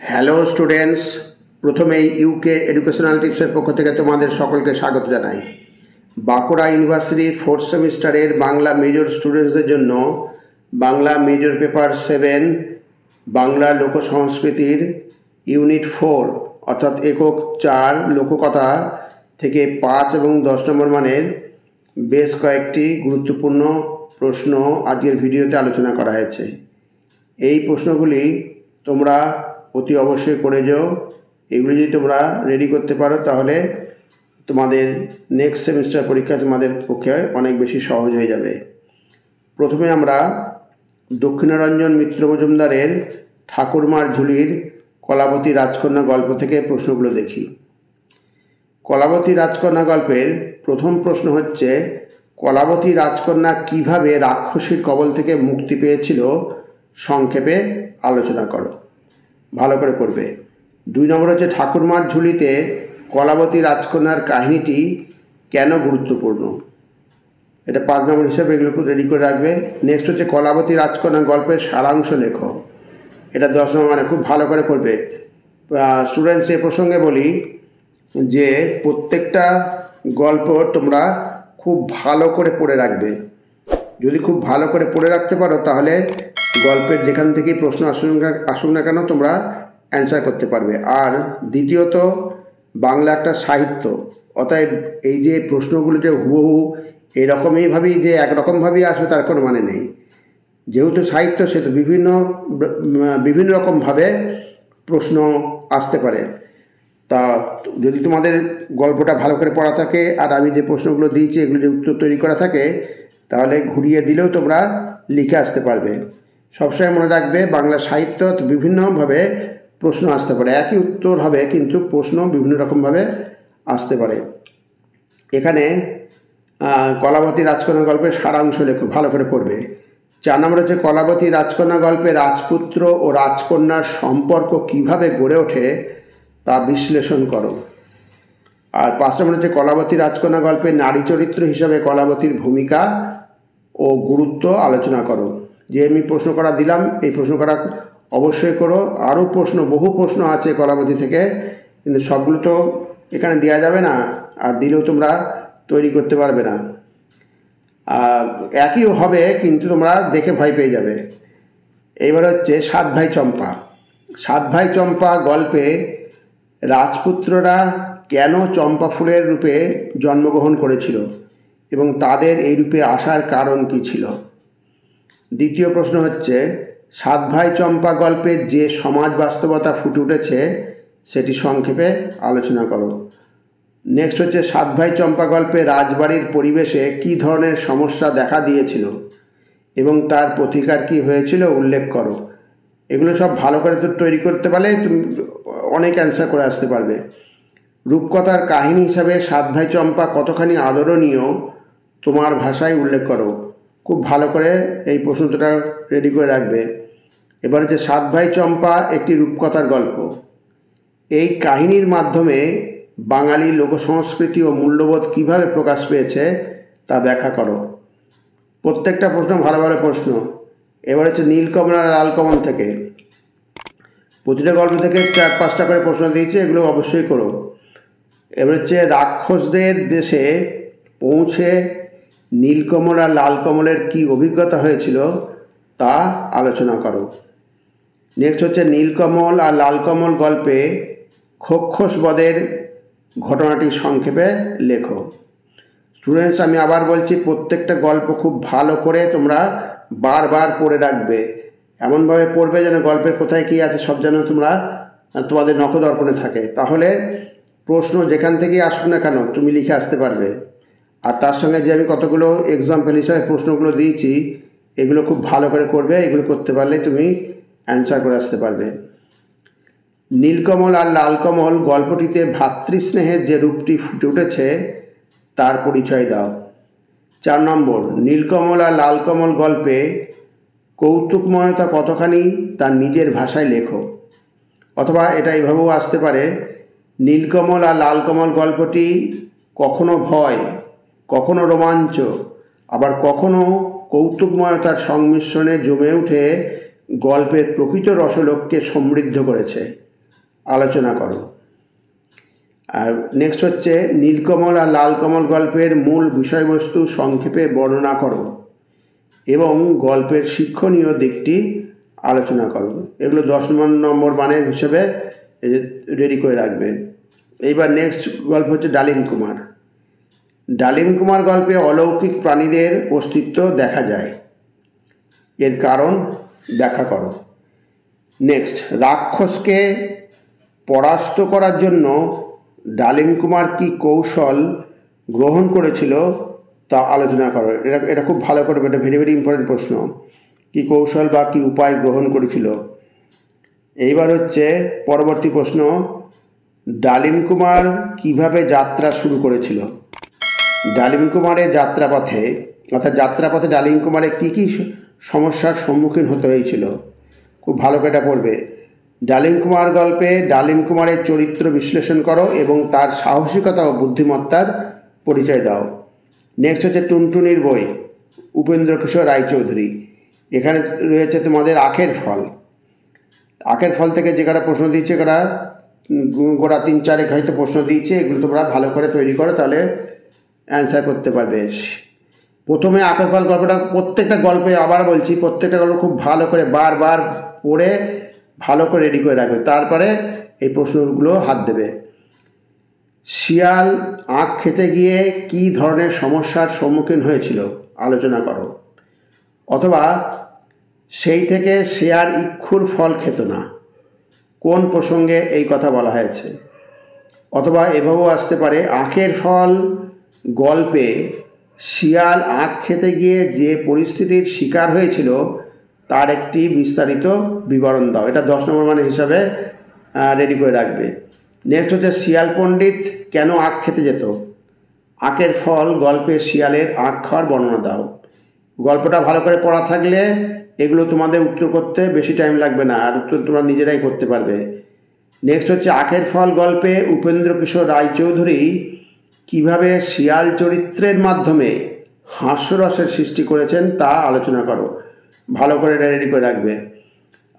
Hello students, প্রথমেই UK educational টিপসের পক্ষ থেকে তোমাদের সকলকে স্বাগত জানাই। বাঁকুড়া ইউনিভার্সিটির 4th সেমিস্টারের বাংলা মেজর স্টুডেন্টসদের জন্য বাংলা মেজর পেপার 7 বাংলা লোকসংস্কৃতির ইউনিট 4 অর্থাৎ একক 4 লোককথা থেকে 5 এবং 10 নম্বর মানের বেশ কয়েকটি গুরুত্বপূর্ণ প্রশ্ন আজকের ভিডিওতে আলোচনা করা হয়েছে। এই প্রশ্নগুলি তোমরা অতি অবশ্যই করে যাও। এগুলি যদি তোমরা রেডি করতে পারো তাহলে তোমাদের নেক্সট সেমিস্টার পরীক্ষা তোমাদের পক্ষে অনেক বেশি সহজ হয়ে যাবে। প্রথমে আমরা দক্ষিণারঞ্জন মিত্র মজুমদারের ঠাকুরমার ঝুলির কলাবতী রাজকন্যা গল্প থেকে প্রশ্নগুলো দেখি। কলাবতী রাজকন্যা গল্পের প্রথম প্রশ্ন হচ্ছে, কলাবতী রাজকন্যা কিভাবে রাক্ষসীর কবল থেকে মুক্তি পেয়েছিল সংক্ষেপে আলোচনা করো। ভালো করে করবে। 2 নম্বর হচ্ছে, ঠাকুরমার ঝুলিতে কলাবতী রাজকন্যার কাহিনীটি কেন গুরুত্বপূর্ণ। এটা 5 নম্বর হিসেবে এগুলো রেডি করে রাখবে। নেক্সট হচ্ছে, কলাবতী রাজকন্যা গল্পের সারাংশ লেখো। এটা 10 নম্বর মানে খুব ভালো করে করবে। স্টুডেন্টস এ প্রসঙ্গে বলি যে প্রত্যেকটা গল্প তোমরা খুব ভালো করে পড়ে রাখবে। যদি খুব ভালো করে পড়ে রাখতে পারো তাহলে গল্পের যেখান থেকেই প্রশ্ন আসুক না কেন তোমরা অ্যান্সার করতে পারবে। আর দ্বিতীয়ত, বাংলা একটা সাহিত্য, অতএব এই যে প্রশ্নগুলো যে হুবহু এরকমইভাবেই যে একরকমভাবেই আসবে তার কোনো মানে নেই। যেহেতু সাহিত্য সেহেতু বিভিন্ন রকমভাবে প্রশ্ন আসতে পারে। তা যদি তোমাদের গল্পটা ভালো করে পড়া থাকে আর আমি যে প্রশ্নগুলো দিয়েছি এগুলো যে উত্তর তৈরি করা থাকে তাহলে ঘুরিয়ে দিলেও তোমরা লিখে আসতে পারবে। সবসময় মনে রাখবে বাংলা সাহিত্য বিভিন্নভাবে প্রশ্ন আসতে পারে, একই উত্তর হবে কিন্তু প্রশ্ন বিভিন্ন রকমভাবে আসতে পারে। এখানে কলাবতী রাজকন্যা গল্পের সারাংশ লেখো, ভালো করে পড়বে। 4 নম্বর হচ্ছে, কলাবতী রাজকন্যা গল্পে রাজপুত্র ও রাজকন্যার সম্পর্ক কিভাবে গড়ে ওঠে তা বিশ্লেষণ করো। আর 5 নম্বর হচ্ছে, কলাবতী রাজকন্যা গল্পে নারী চরিত্র হিসাবে কলাবতীর ভূমিকা ও গুরুত্ব আলোচনা করো। যে আমি প্রশ্ন করা দিলাম এই প্রশ্ন করা অবশ্যই করো। আরও বহু প্রশ্ন আছে কলাবতী থেকে, কিন্তু সবগুলো তো এখানে দেওয়া যাবে না, আর দিলেও তোমরা তৈরি করতে পারবে না। একই হবে কিন্তু তোমরা দেখে ভয় পেয়ে যাবে। এইবার হচ্ছে 7 ভাই চম্পা। 7 ভাই চম্পা গল্পে রাজপুত্ররা কেন চম্পা ফুলের রূপে জন্মগ্রহণ করেছিল এবং তাদের এই রূপে আসার কারণ কী ছিল। দ্বিতীয় প্রশ্ন হচ্ছে, 7 ভাই চম্পা গল্পে যে সমাজ বাস্তবতা ফুটে উঠেছে সেটি সংক্ষেপে আলোচনা করো। নেক্সট হচ্ছে, 7 ভাই চম্পা গল্পে রাজবাড়ির পরিবেশে কী ধরনের সমস্যা দেখা দিয়েছিল এবং তার প্রতিকার কী হয়েছিল উল্লেখ করো। এগুলো সব ভালো করে তৈরি করতে পারলে তুমি অনেক অ্যান্সার করে আসতে পারবে। রূপকথার কাহিনী হিসাবে 7 ভাই চম্পা কতখানি আদরণীয় তোমার ভাষায় উল্লেখ করো। খুব ভালো করে এই প্রশ্নটা রেডি করে রাখবে। এবার হচ্ছে, 7 ভাই চম্পা একটি রূপকথার গল্প। এই কাহিনীর মাধ্যমে বাঙালি লোকসংস্কৃতি ও মূল্যবোধ কীভাবে প্রকাশ পেয়েছে তা ব্যাখ্যা করো। প্রত্যেকটা প্রশ্ন ভালো ভালো প্রশ্ন। এবার হচ্ছে, নীলকমল আর লালকমল থেকে প্রতিটা গল্প থেকে 4-5টা করে প্রশ্ন দিয়েছে, এগুলো অবশ্যই করো। এবার হচ্ছে, রাক্ষসদের দেশে পৌঁছে নীলকমল আর লালকমলের কী অভিজ্ঞতা হয়েছিল তা আলোচনা করো। নেক্সট হচ্ছে, নীলকমল আর লালকমল গল্পে খক্ষস বধের ঘটনাটি সংক্ষেপে লেখো। স্টুডেন্টস আমি আবার বলছি, প্রত্যেকটা গল্প খুব ভালো করে তোমরা বারবার পড়ে রাখবে। এমনভাবে পড়বে যেন গল্পের কোথায় কী আছে সব যেন তোমরা তোমাদের নখদর্পণে থাকে, তাহলে প্রশ্ন যেখান থেকেই আসুক না কেন তুমি লিখে আসতে পারবে। আর তার সঙ্গে যে আমি কতগুলো এক্সাম্পল হিসাবে প্রশ্নগুলো দিয়েছি এগুলো খুব ভালো করে করবে। এগুলো করতে পারলে তুমি অ্যান্সার করে আসতে পারবে। নীলকমল আর লালকমল গল্পটিতে ভ্রাতৃস্নেহের যে রূপটি ফুটে উঠেছে তার পরিচয় দাও। 4 নম্বর, নীলকমল আর লালকমল গল্পে কৌতুকময়তা কতখানি তার নিজের ভাষায় লেখো। অথবা এটা এইভাবেও আসতে পারে, নীলকমল আর লালকমল গল্পটি কখনো ভয়, কখনো রোমাঞ্চ, আবার কখনো কৌতুকময়তার সংমিশ্রণে জমে উঠে গল্পের প্রকৃত রসলোককে সমৃদ্ধ করেছে। আলোচনা করো। আর নেক্সট হচ্ছে নীলকমল আর লালকমল গল্পের মূল বিষয়বস্তু সংক্ষেপে বর্ণনা করো এবং গল্পের শিক্ষণীয় দিকটি আলোচনা করো। এগুলো 10 নম্বর মানের হিসেবে রেডি করে রাখবে। এইবার নেক্সট গল্প হচ্ছে ডালিম কুমার। ডালিম কুমার গল্পে অলৌকিক প্রাণীদের অস্তিত্ব দেখা যায়, এর কারণ ব্যাখ্যা করো। নেক্সট রাক্ষসকে পরাস্ত করার জন্য ডালিম কুমার কী কৌশল গ্রহণ করেছিল তা আলোচনা করো। এটা খুব ভালো করে, এটা ভেরি ভেরি ইম্পর্টেন্ট প্রশ্ন। কী কৌশল বা কী উপায় গ্রহণ করেছিল। এইবার হচ্ছে পরবর্তী প্রশ্ন, ডালিম কুমার কীভাবে যাত্রা শুরু করেছিল। ডালিম কুমারের যাত্রাপথে ডালিম কুমারের কী কী সমস্যার সম্মুখীন হতে হয়েছিল, খুব ভালো করে এটা পড়বে। ডালিম কুমার গল্পে ডালিম কুমারের চরিত্র বিশ্লেষণ করো এবং তার সাহসিকতা ও বুদ্ধিমত্তার পরিচয় দাও। নেক্সট হচ্ছে টুনটুনির বই, উপেন্দ্র কিশোর রায়চৌধুরী। এখানে রয়েছে তোমাদের আখের ফল। আখের ফল থেকে যে কটা প্রশ্ন দিয়েছে, গোড়া 3-4 হয়তো প্রশ্ন দিয়েছে, এগুলো তোমরা ভালো করে তৈরি করো, তাহলে অ্যান্সার করতে পারবে। প্রথমে আখের ফল গল্পটা, প্রত্যেকটা গল্পে আবার বলছি, প্রত্যেকটা গল্প খুব ভালো করে বারবার পড়ে ভালো করে রেডি করে রাখবে, তারপরে এই প্রশ্নগুলো হাত দেবে। শিয়াল আখ খেতে গিয়ে কী ধরনের সমস্যার সম্মুখীন হয়েছিল আলোচনা করো। অথবা সেই থেকে সে আর ইক্ষুর ফল খেত না, কোন প্রসঙ্গে এই কথা বলা হয়েছে। অথবা এভাবেও আসতে পারে, আখের ফল গল্পে শিয়াল আখ খেতে গিয়ে যে পরিস্থিতির শিকার হয়েছিল তার একটি বিস্তারিত বিবরণ দাও। এটা 10 নম্বর মানের হিসাবে রেডি করে রাখবে। নেক্সট হচ্ছে শিয়াল পণ্ডিত কেন আখ খেতে যেত। আখের ফল গল্পে শিয়ালের আখ খাওয়ার বর্ণনা দাও। গল্পটা ভালো করে পড়া থাকলে এগুলো তোমাদের উত্তর করতে বেশি টাইম লাগবে না, আর উত্তর তোমরা নিজেরাই করতে পারবে। নেক্সট হচ্ছে আখের ফল গল্পে উপেন্দ্র কিশোর রায়চৌধুরী কীভাবে শিয়াল চরিত্রের মাধ্যমে হাস্যরসের সৃষ্টি করেছেন তা আলোচনা করো। ভালো করে রেডি করে রাখবে।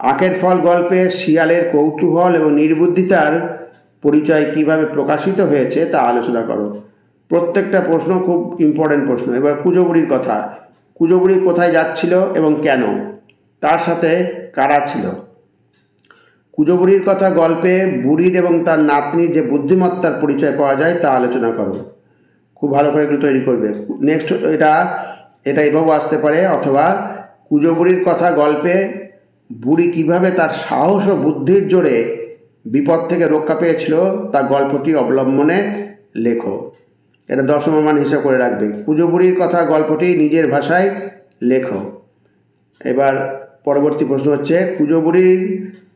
আখের ফল গল্পে শিয়ালের কৌতূহল এবং নির্বুদ্ধিতার পরিচয় কিভাবে প্রকাশিত হয়েছে তা আলোচনা করো। প্রত্যেকটা প্রশ্ন খুব ইম্পর্টেন্ট প্রশ্ন। এবার কুজো কথা, কুজো বুড়ি কোথায় যাচ্ছিল এবং কেন, তার সাথে কারা ছিল। কুজো বুড়ির কথা গল্পে বুড়ির এবং তার নাতনির যে বুদ্ধিমত্তার পরিচয় পাওয়া যায় তা আলোচনা করো। খুব ভালো করে এগুলো তৈরি করবে। নেক্সট এটা এভাবেও আসতে পারে, অথবা কুজো বুড়ির কথা গল্পে বুড়ি কিভাবে তার সাহস ও বুদ্ধির জোরে বিপদ থেকে রক্ষা পেয়েছিল তা গল্পটি অবলম্বনে লেখো। এটা 10 নম্বর মান হিসাব করে রাখবে। কুজো বুড়ির কথা গল্পটি নিজের ভাষায় লেখো। এবার পরবর্তী প্রশ্ন হচ্ছে, কুজো বুড়ির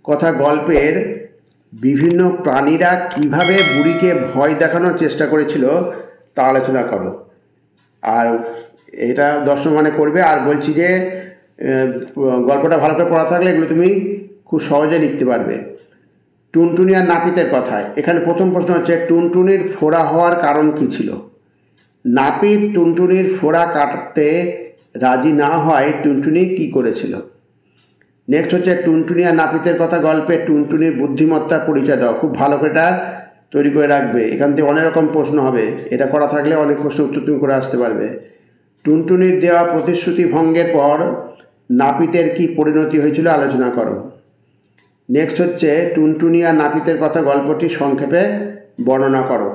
কথা গল্পের বিভিন্ন প্রাণীরা কিভাবে বুড়িকে ভয় দেখানোর চেষ্টা করেছিল তা আলোচনা করো। আর এটা 10 নম্বর মানে করবে। আর বলছি যে গল্পটা ভালো করে পড়া থাকলে এগুলো তুমি খুব সহজে লিখতে পারবে। টুনটুনি আর নাপিতের কথায় এখানে প্রথম প্রশ্ন হচ্ছে, টুনটুনির ফোড়া হওয়ার কারণ কী ছিল। নাপিত টুনটুনির ফোড়া কাটতে রাজি না হয় টুনটুনি কী করেছিল। নেক্সট হচ্ছে, টুনটুনি আর নাপিতের কথা গল্পে টুনটুনির বুদ্ধিমত্তার পরিচয় দাও। খুব ভালো করে এটা তৈরি করে রাখবে, এখান থেকে অনেক রকম প্রশ্ন হবে, এটা করা থাকলে অনেক প্রশ্ন উত্তর তুমি করে আসতে পারবে। টুনটুনির দেওয়া প্রতিশ্রুতি ভঙ্গের পর নাপিতের কি পরিণতি হয়েছিল আলোচনা করো। নেক্সট হচ্ছে, টুনটুনি আর নাপিতের কথা গল্পটি সংক্ষেপে বর্ণনা করো।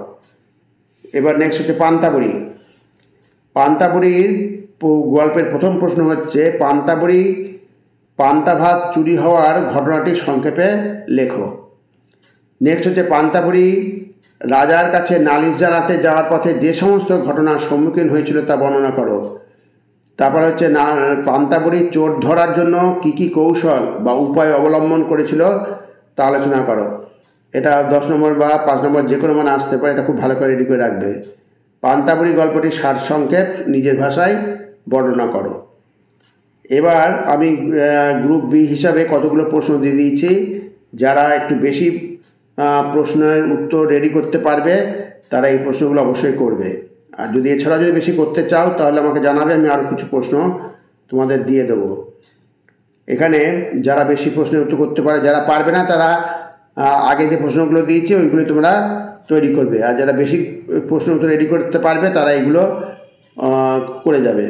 এবার নেক্সট হচ্ছে পান্তাবুড়ি। পান্তাবুড়ির গল্পের প্রথম প্রশ্ন হচ্ছে, পান্তাবুড়ি পান্তা ভাত চুরি হওয়ার ঘটনাটি সংক্ষেপে লেখো। নেক্সট হচ্ছে, পান্তাবুড়ি রাজার কাছে নালিশ জানাতে যাওয়ার পথে যে সমস্ত ঘটনার সম্মুখীন হয়েছিল তা বর্ণনা করো। তারপর হচ্ছে, পান্তাবুড়ি চোর ধরার জন্য কী কী কৌশল বা উপায় অবলম্বন করেছিল তা আলোচনা করো। এটা 10 নম্বর বা 5 নম্বর যে কোনো মানে আসতে পারে, এটা খুব ভালো করে রেডি করে রাখবে। পান্তাবুড়ি গল্পটির সারসংক্ষেপ নিজের ভাষায় বর্ণনা করো। এবার আমি গ্রুপ বি হিসাবে কতগুলো প্রশ্ন দিয়ে দিয়েছি। যারা একটু বেশি প্রশ্নের উত্তর রেডি করতে পারবে তারা এই প্রশ্নগুলো অবশ্যই করবে। আর যদি এছাড়াও যদি বেশি করতে চাও তাহলে আমাকে জানাবে, আমি আরও কিছু প্রশ্ন তোমাদের দিয়ে দেবো। এখানে যারা বেশি প্রশ্নের উত্তর করতে পারে, যারা পারবে না তারা আগে যে প্রশ্নগুলো দিয়েছে ওইগুলো তোমরা তৈরি করবে, আর যারা বেশি প্রশ্ন উত্তর রেডি করতে পারবে তারা এগুলো করে যাবে।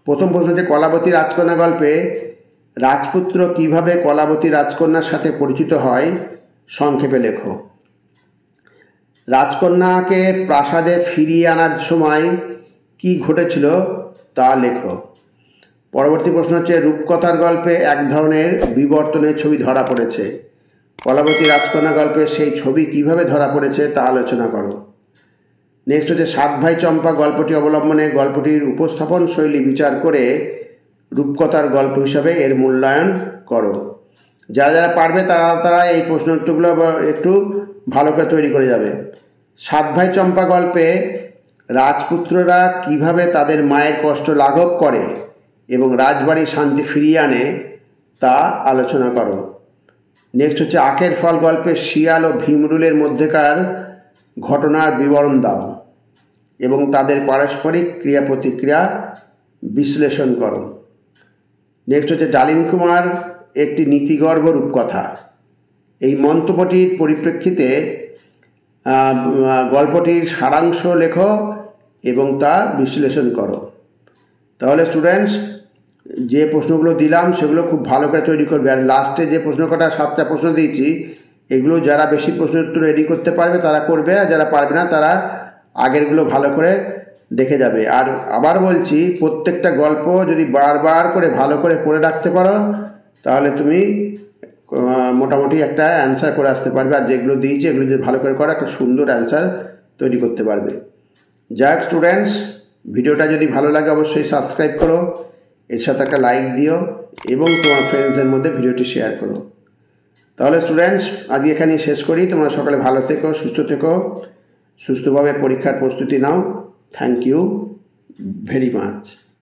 প্রথম প্রশ্ন হচ্ছে, কলাবতী রাজকন্যা গল্পে রাজপুত্র কিভাবে কলাবতী রাজকন্যার সাথে পরিচিত হয় সংক্ষেপে লেখো। রাজকন্যাকে প্রাসাদে ফিরিয়ে আনার সময় কি ঘটেছিল তা লেখো। পরবর্তী প্রশ্ন হচ্ছে, রূপকথার গল্পে এক ধরনের বিবর্তনের ছবি ধরা পড়েছে, কলাবতী রাজকন্যা গল্পে সেই ছবি কিভাবে ধরা পড়েছে তা আলোচনা করো। নেক্সট হচ্ছে, সাত ভাই চম্পা গল্পটি অবলম্বনে গল্পটির উপস্থাপন শৈলী বিচার করে রূপকথার গল্প হিসাবে এর মূল্যায়ন করো। যারা যারা পারবে তারা এই প্রশ্ন উত্তরগুলো একটু ভালো করে তৈরি করে যাবে। সাত ভাই চম্পা গল্পে রাজপুত্ররা কিভাবে তাদের মায়ের কষ্ট লাঘব করে এবং রাজবাড়ির শান্তি ফিরিয়ে আনে তা আলোচনা করো। নেক্সট হচ্ছে, আখের ফল গল্পে শিয়াল ও ভীমরুলের মধ্যেকার ঘটনার বিবরণ দাও এবং তাদের পারস্পরিক ক্রিয়া প্রতিক্রিয়া বিশ্লেষণ করো। নেক্সট হচ্ছে, ডালিম কুমার একটি নীতিগর্ভ রূপকথা, এই মন্তব্যটির পরিপ্রেক্ষিতে গল্পটির সারাংশ লেখো এবং তা বিশ্লেষণ করো। তাহলে স্টুডেন্টস, যে প্রশ্নগুলো দিলাম সেগুলো খুব ভালো করে তৈরি করবে, আর লাস্টে যে প্রশ্ন কটা 7টা প্রশ্ন দিয়েছি এগুলো যারা বেশি প্রশ্ন উত্তর রেডি করতে পারবে তারা করবে, আর যারা পারবে না তারা আগেরগুলো ভালো করে দেখে যাবে। আর আবার বলছি, প্রত্যেকটা গল্প যদি বারবার করে ভালো করে পড়ে রাখতে পারো তাহলে তুমি মোটামুটি একটা অ্যান্সার করে আসতে পারবে, আর যেগুলো দিয়েছি এগুলো যদি ভালো করে করো একটা সুন্দর অ্যান্সার তৈরি করতে পারবে। যাক স্টুডেন্টস, ভিডিওটা যদি ভালো লাগে অবশ্যই সাবস্ক্রাইব করো, এর সাথে একটা লাইক দিও এবং তোমার ফ্রেন্ডসদের মধ্যে ভিডিওটি শেয়ার করো। তাহলে স্টুডেন্টস, আজকে এখানেই শেষ করি। তোমরা সকালে ভালো থেকো, সুস্থ থেকো, সুস্থভাবে পরীক্ষার প্রস্তুতি নাও। Thank you very much.